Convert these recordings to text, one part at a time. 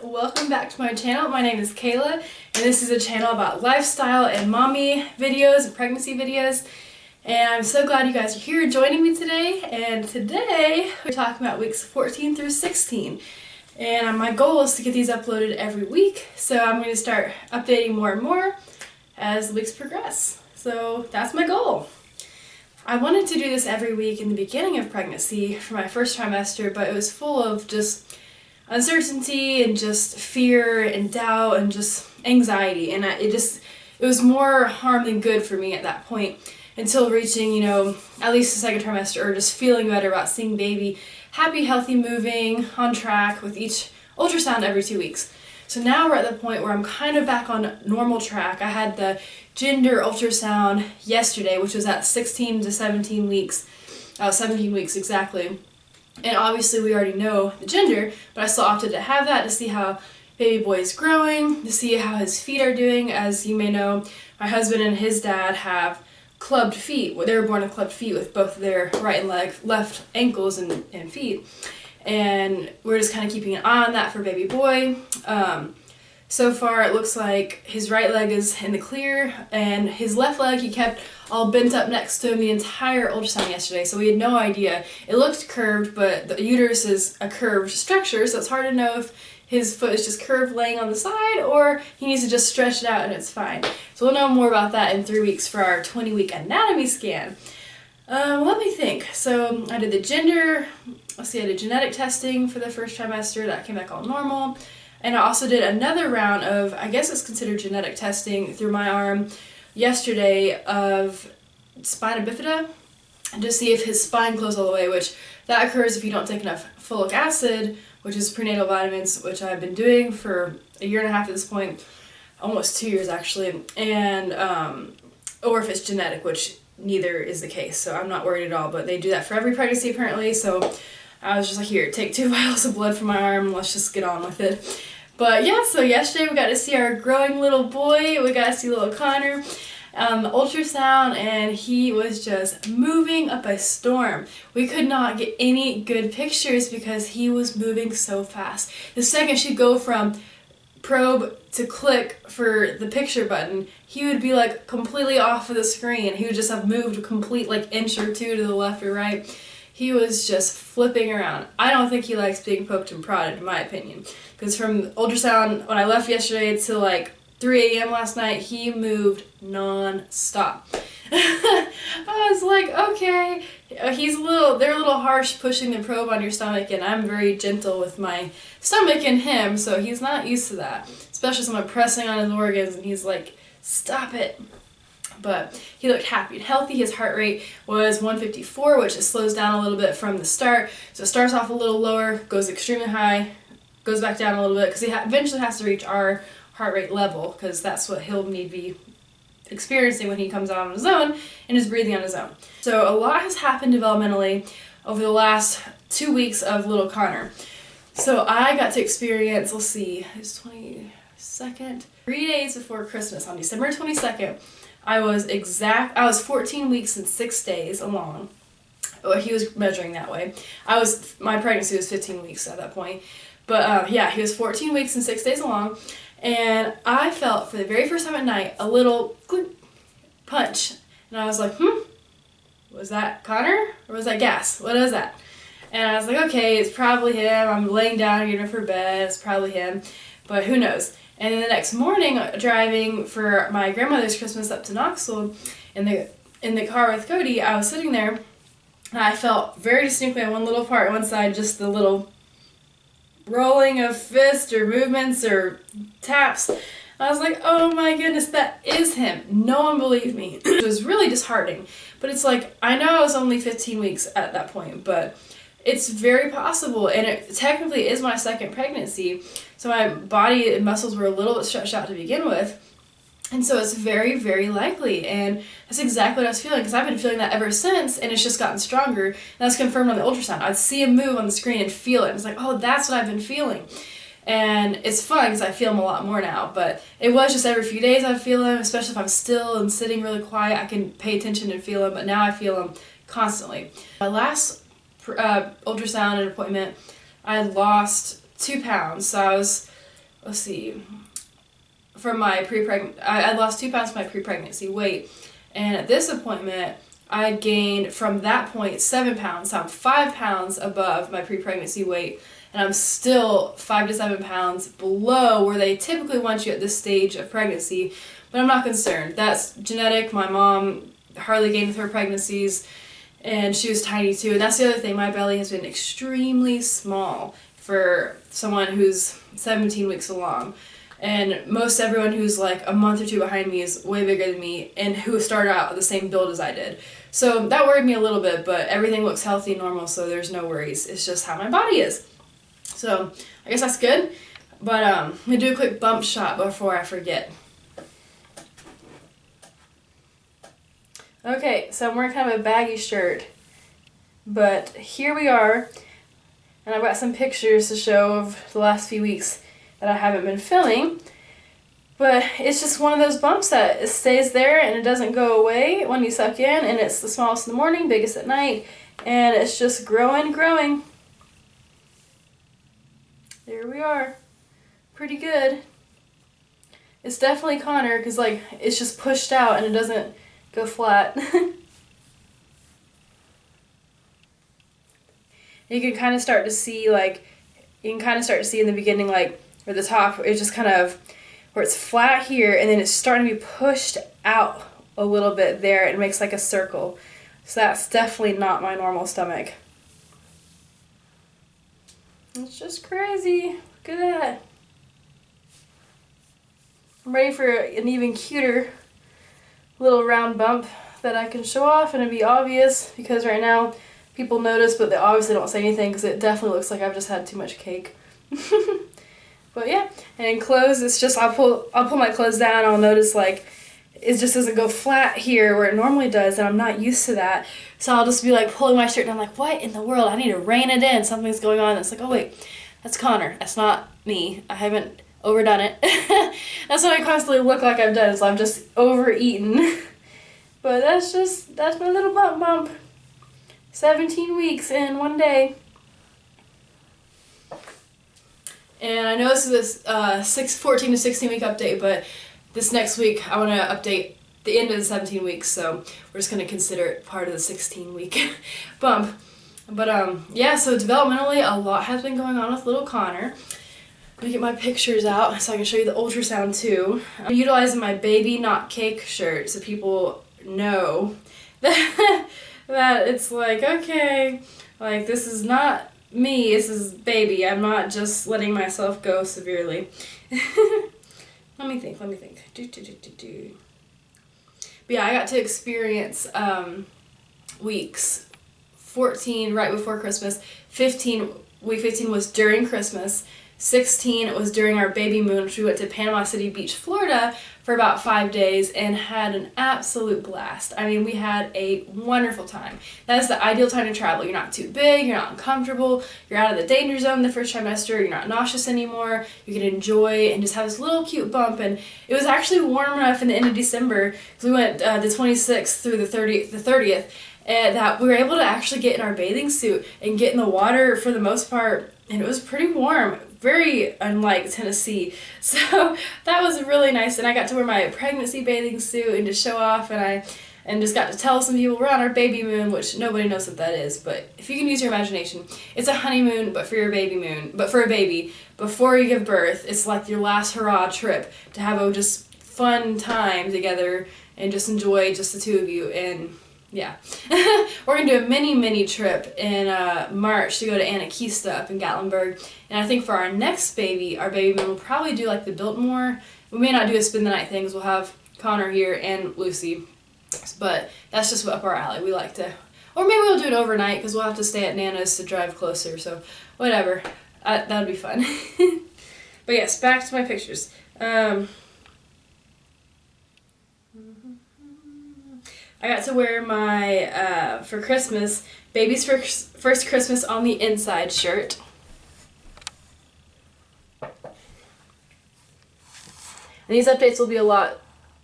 welcome back to my channel. My name is Kayla and this is a channel about lifestyle and mommy videos and pregnancy videos, and I'm so glad you guys are here joining me today. And today we're talking about weeks 14 through 16, and my goal is to get these uploaded every week, so I'm going to start updating more and more as the weeks progress. So that's my goal. I wanted to do this every week in the beginning of pregnancy for my first trimester, but it was full of just uncertainty and just fear and doubt and just anxiety, and it was more harm than good for me at that point until reaching, at least the second trimester, or just feeling better about seeing baby happy, healthy, moving, on track with each ultrasound every 2 weeks. So now we're at the point where I'm kind of back on normal track. I had the gender ultrasound yesterday, which was at 16 to 17 weeks, 17 weeks exactly. And obviously we already know the gender, but I still opted to have that to see how baby boy is growing, to see how his feet are doing. As you may know, my husband and his dad have clubbed feet. They were born with clubbed feet with both their right and left ankles and feet. And we're just kind of keeping an eye on that for baby boy. So far it looks like his right leg is in the clear, and his left leg he kept all bent up next to him the entire ultrasound yesterday, so we had no idea. It looked curved, but the uterus is a curved structure, so it's hard to know if his foot is just curved laying on the side or he needs to just stretch it out and it's fine. So we'll know more about that in 3 weeks for our 20-week anatomy scan. Let me think. So I did the gender, I did genetic testing for the first trimester, that came back all normal. And I also did another round of, I guess it's considered genetic testing, through my arm yesterday of spina bifida, and to see if his spine closed all the way, which that occurs if you don't take enough folic acid, which is prenatal vitamins, which I've been doing for 1.5 years at this point, almost 2 years actually, and or if it's genetic, which neither is the case, so I'm not worried at all. But they do that for every pregnancy apparently, so I was just like, here, take 2 vials of blood from my arm, let's just get on with it. But yeah, so yesterday we got to see our growing little boy, we got to see little Connor on the ultrasound, and he was just moving up a storm. We could not get any good pictures because he was moving so fast. The second she'd go from probe to click for the picture button, he would be like completely off of the screen. He would just have moved a complete inch or two to the left or right. He was just flipping around. I don't think he likes being poked and prodded, in my opinion, because from ultrasound when I left yesterday till 3 a.m. last night, he moved non-stop. I was like, okay, they're a little harsh pushing the probe on your stomach, and I'm very gentle with my stomach and him, so he's not used to that, especially someone pressing on his organs, and he's like, stop it. But he looked happy and healthy. His heart rate was 154, which it slows down a little bit from the start. So it starts off a little lower, goes extremely high, goes back down a little bit, because he eventually has to reach our heart rate level, because that's what he'll need to be experiencing when he comes out on his own and is breathing on his own. So a lot has happened developmentally over the last 2 weeks of little Connor. So I got to experience, let's see, it's 22nd, 3 days before Christmas, on December 22nd, I was 14 weeks and 6 days along. Oh, he was measuring that way. My pregnancy was 15 weeks at that point. But yeah, he was 14 weeks and 6 days along. And I felt for the very first time at night a little punch. And I was like, was that Connor or was that gas? What is that? And I was like, okay, it's probably him. I'm laying down getting ready for bed. It's probably him. But who knows? And then the next morning, driving for my grandmother's Christmas up to Knoxville in the car with Cody, I was sitting there, and I felt very distinctly on one little part, one side, just the little rolling of fists or movements or taps. I was like, oh my goodness, that is him. No one believed me. It was really disheartening. But it's like, I know I was only 15 weeks at that point, but it's very possible, and it technically is my second pregnancy, so my body and muscles were a little bit stretched out to begin with, and so it's very, very likely, and that's exactly what I was feeling, because I've been feeling that ever since, and it's just gotten stronger, and that's confirmed on the ultrasound. I'd see him move on the screen and feel it. It's like, oh, that's what I've been feeling, and it's fun because I feel him a lot more now, but it was just every few days I'd feel him, especially if I'm still and sitting really quiet, I can pay attention and feel him, but now I feel him constantly. My last ultrasound and appointment, I had lost 2 pounds, so I was let's see, from my I lost 2 pounds from my pre-pregnancy weight, and at this appointment I gained from that point 7 pounds, so I'm 5 pounds above my pre-pregnancy weight, and I'm still 5 to 7 pounds below where they typically want you at this stage of pregnancy, but I'm not concerned. That's genetic. My mom hardly gained with her pregnancies, and she was tiny too, and that's the other thing. My belly has been extremely small for someone who's 17 weeks along. And most everyone who's like a month or two behind me is way bigger than me and who started out with the same build as I did. So that worried me a little bit, but everything looks healthy and normal, so there's no worries. It's just how my body is. So I guess that's good. But I'm going to do a quick bump shot before I forget. Okay, so I'm wearing kind of a baggy shirt. But here we are. And I've got some pictures to show of the last few weeks that I haven't been filming, but it's just one of those bumps that it stays there and it doesn't go away when you suck in, and it's the smallest in the morning, biggest at night, and it's just growing. There we are. Pretty good. It's definitely Connor because like it's just pushed out and it doesn't go flat. You can kind of start to see in the beginning like where the top is just kind of where it's flat here, and then it's starting to be pushed out a little bit there. It makes like a circle. So that's definitely not my normal stomach. It's just crazy. Look at that. I'm ready for an even cuter little round bump that I can show off and it'll be obvious, because right now people notice but they obviously don't say anything because it definitely looks like I've just had too much cake. But yeah, and in clothes it's just I'll pull my clothes down, I'll notice like it just doesn't go flat here where it normally does, and I'm not used to that. So I'll just be like pulling my shirt down like, what in the world? I need to rein it in. Something's going on. It's like, oh wait, that's Connor. That's not me. I haven't overdone it. That's what I constantly look like I've done, so I've just overeaten. But that's my little bump. 17 weeks in one day. And I know this is a 14 to 16 week update, but this next week I want to update the end of the 17 weeks, so we're just going to consider it part of the 16 week bump. But yeah, so developmentally a lot has been going on with little Connor. Let me get my pictures out so I can show you the ultrasound too. I'm utilizing my baby not cake shirt so people know that it's like, okay, like this is not me, this is baby. I'm not just letting myself go severely. Let me think. But yeah, I got to experience weeks 14 right before Christmas, week 15 was during Christmas, 16 was during our Babymoon, which we went to Panama City Beach, Florida for about 5 days and had an absolute blast. I mean, we had a wonderful time. That is the ideal time to travel. You're not too big, you're not uncomfortable, you're out of the danger zone the first trimester, you're not nauseous anymore, you can enjoy and just have this little cute bump. And it was actually warm enough in the end of December, because we went the 26th through the 30th, and that we were able to actually get in our bathing suit and get in the water for the most part, and it was pretty warm. Very unlike Tennessee. So that was really nice, and I got to wear my pregnancy bathing suit and to show off, and just got to tell some people we're on our Babymoon, which nobody knows what that is, but if you can use your imagination, it's a honeymoon but for your Babymoon, but for a baby before you give birth. It's like your last hurrah trip to have a just fun time together and just enjoy just the two of you. And yeah, we're going to do a mini trip in March to go to Anakista up in Gatlinburg. And I think for our next baby, our Babymoon, we'll probably do like the Biltmore. We may not do a spend the night thing because we'll have Connor here and Lucy. But that's just up our alley. We like to, or maybe we'll do it overnight because we'll have to stay at Nana's to drive closer. So whatever, that would be fun. But yes, back to my pictures. I got to wear my, for Christmas, baby's first Christmas on the inside shirt. And these updates will be a lot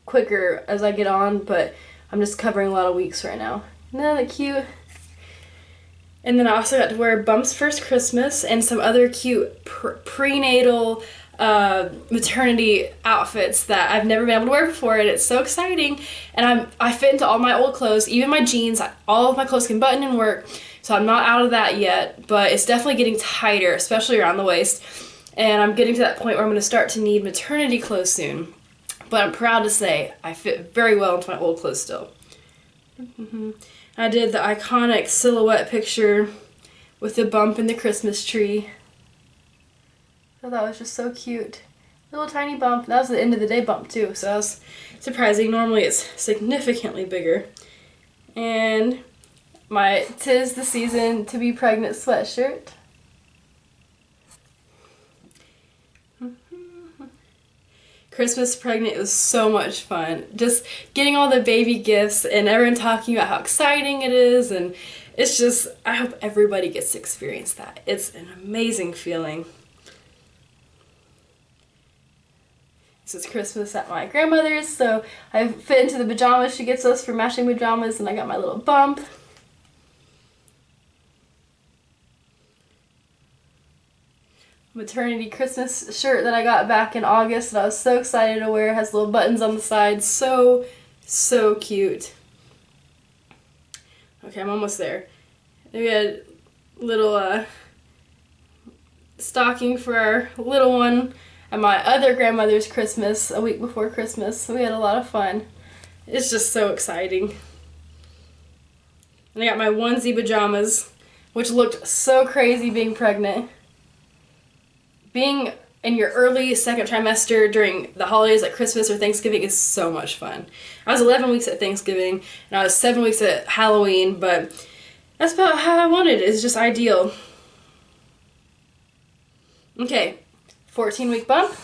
quicker as I get on, but I'm just covering a lot of weeks right now. Isn't that cute? And then I also got to wear Bump's first Christmas and some other cute prenatal maternity outfits that I've never been able to wear before, and it's so exciting. And I fit into all my old clothes, even my jeans. All of my clothes can button and work, so I'm not out of that yet, but it's definitely getting tighter, especially around the waist. And I'm getting to that point where I'm going to start to need maternity clothes soon. But I'm proud to say I fit very well into my old clothes still. I did the iconic silhouette picture with the bump in the Christmas tree. So that was just so cute. Little tiny bump. That was the end of the day bump too, so that was surprising. Normally it's significantly bigger. And my "'Tis the Season to Be Pregnant" sweatshirt. Christmas pregnant was so much fun. Just getting all the baby gifts and everyone talking about how exciting it is, and it's just, I hope everybody gets to experience that. It's an amazing feeling. This is Christmas at my grandmother's, so I fit into the pajamas she gets us for matching pajamas, and I got my little bump. Maternity Christmas shirt that I got back in August that I was so excited to wear. It has little buttons on the sides. So cute. Okay, I'm almost there. We had little stocking for our little one at my other grandmother's Christmas a week before Christmas. So we had a lot of fun. It's just so exciting. And I got my onesie pajamas, which looked so crazy being pregnant. Being in your early second trimester during the holidays like Christmas or Thanksgiving is so much fun. I was 11 weeks at Thanksgiving and I was 7 weeks at Halloween, but that's about how I wanted it. It's just ideal. Okay, 14-week bump.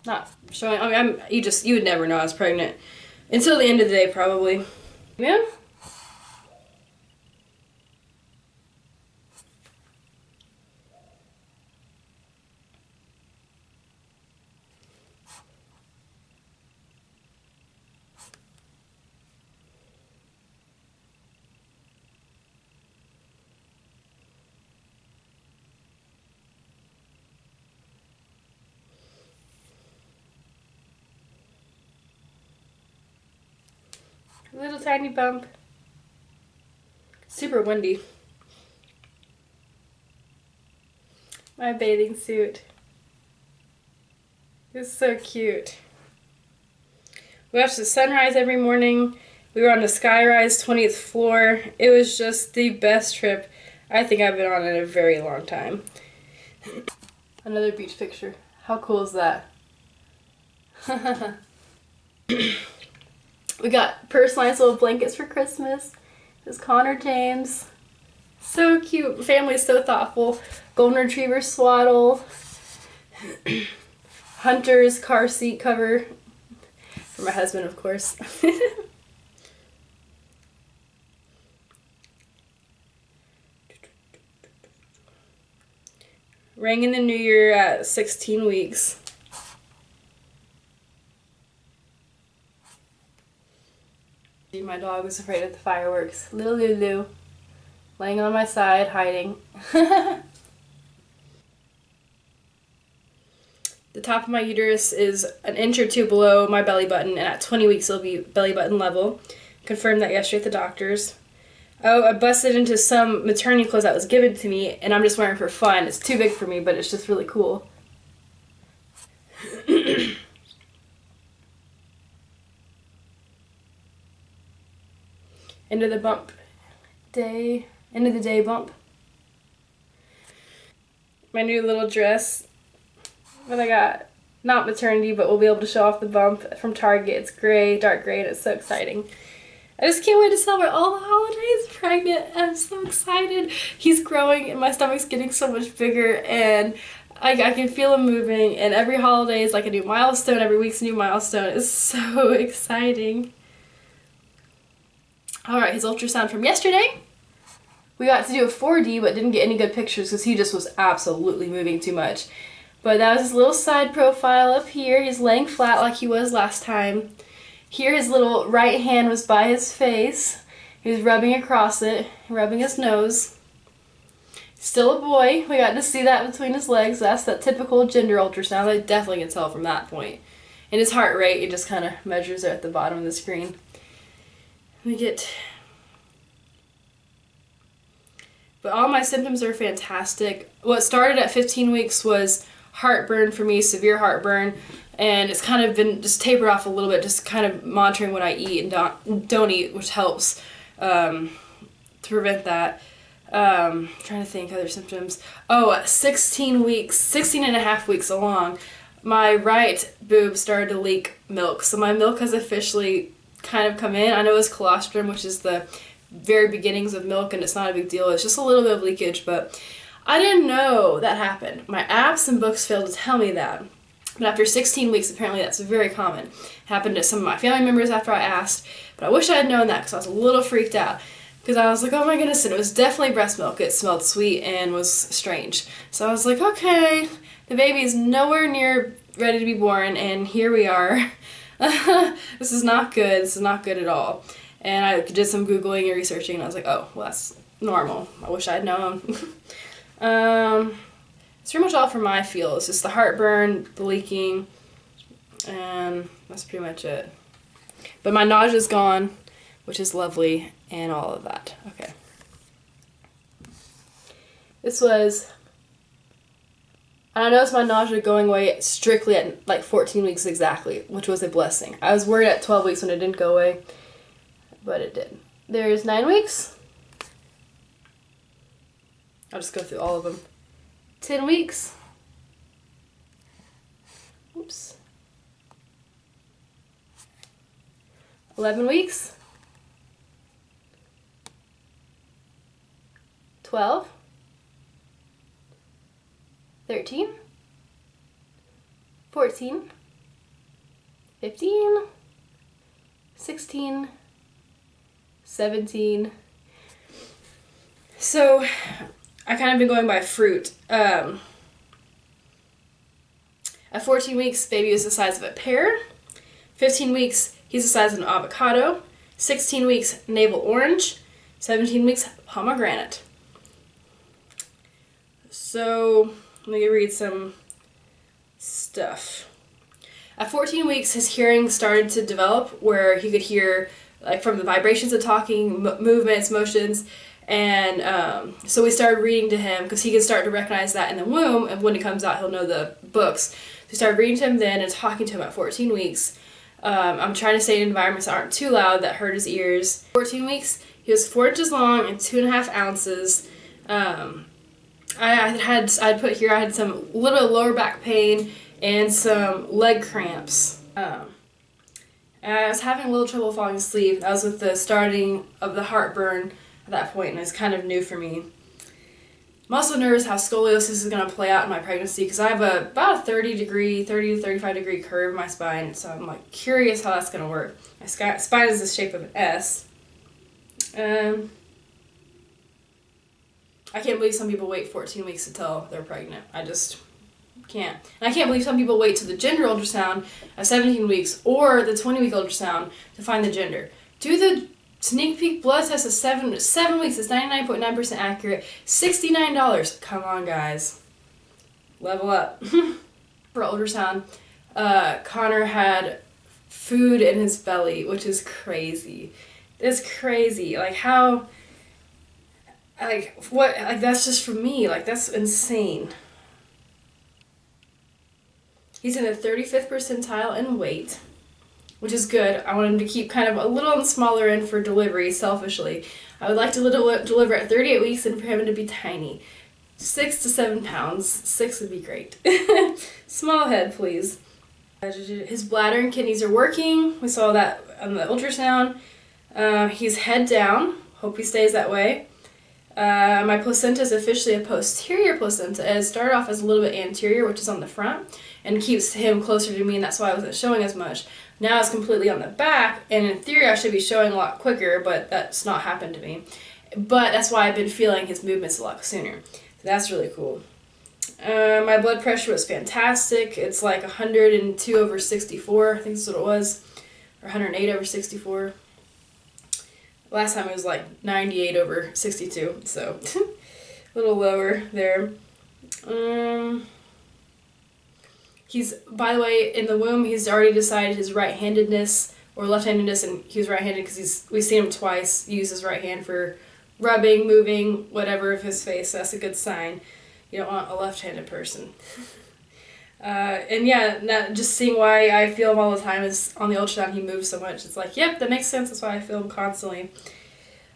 Not showing, I mean, you would never know I was pregnant until the end of the day probably. Yeah. Little tiny bump. Super windy. My bathing suit. It's so cute. We watched the sunrise every morning. We were on the skyrise 20th floor. It was just the best trip I think I've been on in a very long time. Another beach picture. How cool is that? We got personalized little blankets for Christmas. This Connor James. So cute. Family's so thoughtful. Golden Retriever swaddle. Hunter's car seat cover. For my husband, of course. Rang in the new year at 16 weeks. My dog was afraid of the fireworks. Little Lulu, laying on my side, hiding. The top of my uterus is an inch or two below my belly button, and at 20 weeks it'll be belly button level. Confirmed that yesterday at the doctor's. Oh, I busted into some maternity clothes that was given to me, and I'm just wearing for fun. It's too big for me, but it's just really cool. End of the day bump. My new little dress that I got, not maternity, but we'll be able to show off the bump from Target. It's gray, dark gray, and it's so exciting. I just can't wait to celebrate all the holidays pregnant. I'm so excited. He's growing and my stomach's getting so much bigger, and I can feel him moving, and every holiday is like a new milestone. Every week's a new milestone. It's so exciting. Alright, his ultrasound from yesterday. We got to do a 4D, but didn't get any good pictures because he just was absolutely moving too much. But that was his little side profile up here. He's laying flat like he was last time. Here his little right hand was by his face. He was rubbing across it, rubbing his nose. Still a boy. We got to see that between his legs. That's that typical gender ultrasound. I definitely can tell from that point. And his heart rate, it just kind of measures there at the bottom of the screen. But all my symptoms are fantastic. What started at 15 weeks was heartburn for me, severe heartburn, and it's kind of been just tapered off a little bit, just kind of monitoring what I eat and don't eat, which helps to prevent that. Trying to think other symptoms. 16 and a half weeks along, my right boob started to leak milk. So my milk has officially kind of come in. I know it's colostrum, which is the very beginnings of milk, and it's not a big deal. It's just a little bit of leakage, but I didn't know that happened. My apps and books failed to tell me that. But after 16 weeks, apparently that's very common. It happened to some of my family members after I asked, but I wish I had known that because I was a little freaked out. Because I was like, oh my goodness, and it was definitely breast milk. It smelled sweet and was strange. So I was like, okay, the baby is nowhere near ready to be born, and here we are. This is not good. This is not good at all. And I did some Googling and researching, and I was like, oh, well, that's normal. I wish I had known. It's pretty much all for my feel. It's just the heartburn, the leaking, and that's pretty much it. But my nausea's gone, which is lovely, and all of that. Okay. I noticed my nausea going away strictly at like 14 weeks exactly, which was a blessing. I was worried at 12 weeks when it didn't go away, but it did. There's 9 weeks. I'll just go through all of them. 10 weeks. Oops. 11 weeks. 12. 13. 14. 15. 16. 17. So I kind of been going by fruit. At 14 weeks, baby is the size of a pear. 15 weeks, he's the size of an avocado. 16 weeks, navel orange. 17 weeks, pomegranate. So let me read some stuff. At 14 weeks, his hearing started to develop where he could hear like from the vibrations of talking, movements, motions, and so we started reading to him because he could start to recognize that in the womb, and when he comes out, he'll know the books. So we started reading to him then and talking to him at 14 weeks. I'm trying to stay in environments that aren't too loud, that hurt his ears. 14 weeks, he was 4 inches long and 2.5 ounces. I'd put here I had some little bit of lower back pain and some leg cramps. And I was having a little trouble falling asleep. That was with the starting of the heartburn at that point, and it's kind of new for me. I'm also nervous how scoliosis is going to play out in my pregnancy because I have about a 30 to 35 degree curve in my spine, so I'm like curious how that's going to work. My spine is the shape of an S. I can't believe some people wait 14 weeks to tell they're pregnant. I just can't. And I can't believe some people wait to the gender ultrasound at 17 weeks or the 20-week ultrasound to find the gender. Do the sneak peek blood test at 7 weeks. It's 99.9% accurate. $69. Come on, guys. Level up. For ultrasound, Connor had food in his belly, which is crazy. It's crazy. Like how... Like, what? Like, that's just for me. Like, that's insane. He's in the 35th percentile in weight, which is good. I want him to keep kind of a little on the smaller end for delivery, selfishly. I would like to deliver at 38 weeks and for him to be tiny. 6 to 7 pounds. 6 would be great. Small head, please. His bladder and kidneys are working. We saw that on the ultrasound. He's head down. Hope he stays that way. My placenta is officially a posterior placenta. It started off as a little bit anterior, which is on the front, and keeps him closer to me, and that's why I wasn't showing as much. Now it's completely on the back, and in theory I should be showing a lot quicker, but that's not happened to me. But that's why I've been feeling his movements a lot sooner. So that's really cool. My blood pressure was fantastic. It's like 102 over 64, I think that's what it was, or 108 over 64. Last time it was like 98 over 62, so. A little lower there. He's, by the way, in the womb, he's already decided his right-handedness or left-handedness, and he was right-handed because we've seen him twice use his right hand for rubbing, moving, whatever of his face. So that's a good sign. You don't want a left-handed person. And yeah, just seeing why I feel him all the time is on the ultrasound he moves so much. It's like, yep, that makes sense. That's why I feel him constantly.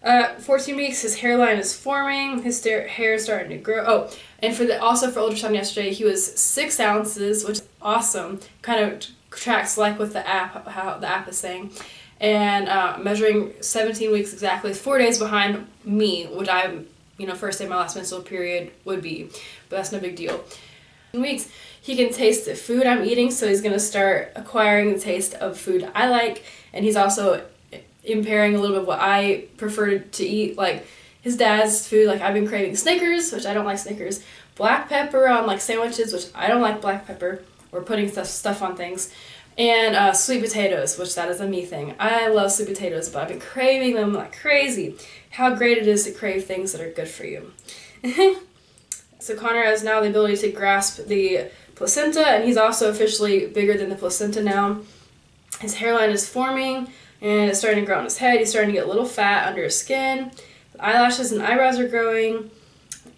14 weeks, his hairline is forming. His hair is starting to grow. Oh, and also for ultrasound yesterday, he was 6 ounces, which is awesome. Kind of tracks like with the app, how the app is saying. And measuring 17 weeks exactly, 4 days behind me, which I'm, first day of my last menstrual period would be. But that's no big deal. In weeks, he can taste the food I'm eating, so he's going to start acquiring the taste of food I like. And he's also impairing a little bit of what I prefer to eat, like his dad's food. Like I've been craving Snickers, which I don't like Snickers, black pepper on like sandwiches, which I don't like black pepper, or putting stuff on things, and sweet potatoes, which that is a me thing. I love sweet potatoes, but I've been craving them like crazy. How great it is to crave things that are good for you. So Connor has now the ability to grasp the placenta, and he's also officially bigger than the placenta now. His hairline is forming, and it's starting to grow on his head. He's starting to get a little fat under his skin. The eyelashes and eyebrows are growing.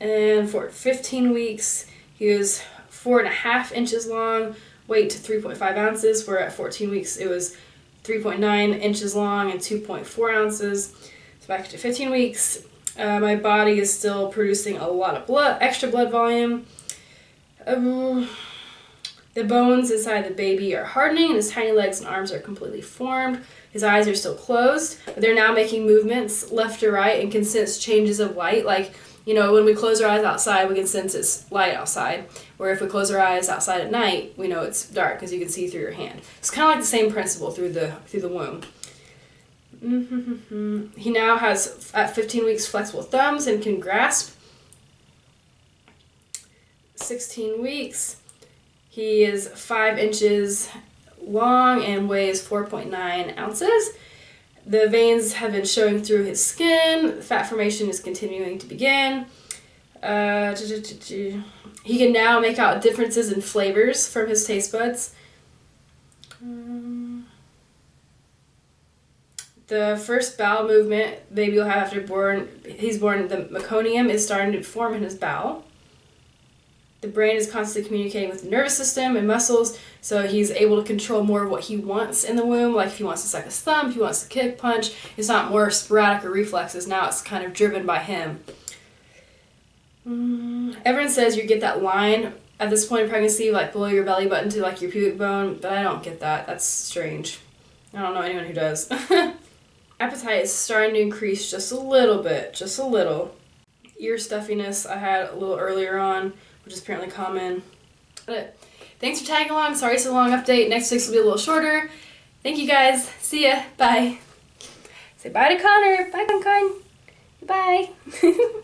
And for 15 weeks, he was 4.5 inches long, weight to 3.5 ounces, where at 14 weeks it was 3.9 inches long and 2.4 ounces. So back to 15 weeks, my body is still producing a lot of extra blood volume. The bones inside the baby are hardening, and his tiny legs and arms are completely formed. His eyes are still closed, but they're now making movements left to right and can sense changes of light. Like, when we close our eyes outside, we can sense it's light outside. Or if we close our eyes outside at night, we know it's dark because you can see through your hand. It's kind of like the same principle through the womb. He now has, at 15 weeks, flexible thumbs and can grasp. 16 weeks. He is 5 inches long and weighs 4.9 ounces. The veins have been showing through his skin. Fat formation is continuing to begin. He can now make out differences in flavors from his taste buds. The first bowel movement baby will have after he's born, the meconium is starting to form in his bowel. The brain is constantly communicating with the nervous system and muscles, so he's able to control more of what he wants in the womb. Like if he wants to suck his thumb, if he wants to kick, punch, it's not more sporadic or reflexes. Now it's kind of driven by him. Everyone says you get that line at this point in pregnancy, like below your belly button to like your pubic bone, but I don't get that. That's strange. I don't know anyone who does. Appetite is starting to increase just a little bit, just a little. Ear stuffiness I had a little earlier on, which is apparently common. But thanks for tagging along. Sorry it's a long update. Next week's will be a little shorter. Thank you guys. See ya. Bye. Say bye to Connor. Bye, Con. Bye.